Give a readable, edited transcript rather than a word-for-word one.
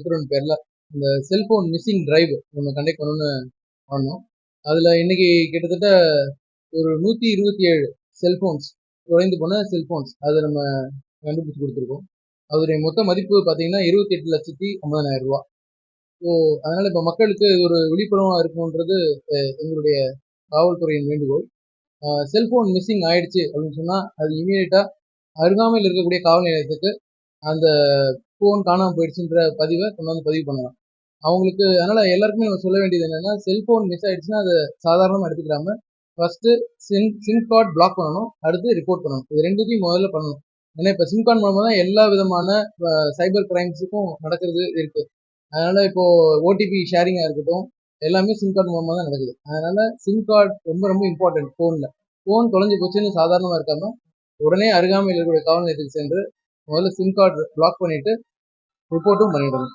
பேர்ல இந்த cellphone missing drive நம்ம கண்டக்ட் பண்ணணும்னு பண்ணோம். அதுல இன்னைக்கு கிட்டத்தட்ட ஒரு 127 செல்போன்ஸ் தொலைந்து போன செல்போன்ஸ் அதை நம்ம கண்டுபிடிச்சு கொடுத்துருக்கோம். அதோடைய மொத்த மதிப்பு பார்த்தீங்கன்னா 28,50,000 ரூபாய். ஸோ அதனால இப்போ மக்களுக்கு ஒரு விழிப்புணர்வா இருக்கணுன்றது எங்களுடைய காவல்துறையின் வேண்டுகோள். செல்போன் மிஸ்ஸிங் ஆயிடுச்சு அப்படின்னு சொன்னா அது இமீடியட்டா அருகாமையில் இருக்கக்கூடிய காவல் நிலையத்துக்கு அந்த போன் காணாம போயிடுச்சுன்ற பதிவை கொண்டாந்து பதிவு பண்ணலாம். அவங்களுக்கு அதனால எல்லாருக்குமே நம்ம சொல்ல வேண்டியது என்னன்னா, செல்போன் மிஸ் ஆயிடுச்சுன்னா அதை சாதாரணமா எடுத்துக்கிறாம ஃபர்ஸ்ட் சிம் கார்டு பிளாக் பண்ணணும், அடுத்து ரிப்போர்ட் பண்ணணும். இது ரெண்டுத்தையும் முதல்ல பண்ணணும். ஏன்னா இப்ப சிம் கார்டு மூலமா தான் எல்லா விதமான சைபர் கிரைம்ஸுக்கும் நடக்கிறது இருக்கு. அதனால இப்போ ஓடிபி ஷேரிங்கா இருக்கட்டும், எல்லாமே சிம் கார்டு மூலமா தான் நடக்குது. அதனால சிம் கார்டு ரொம்ப ரொம்ப இம்பார்ட்டன்ட் போன்ல. போன் தொலைஞ்சு போச்சுன்னு சாதாரணமா இருக்காம உடனே அருகாமையில் இருக்கக்கூடிய காவல் நிலையத்துக்கு சென்று முதல்ல சிம் கார்டு பிளாக் பண்ணிட்டு ரிப்போர்ட்டும் பண்ணிடணும்.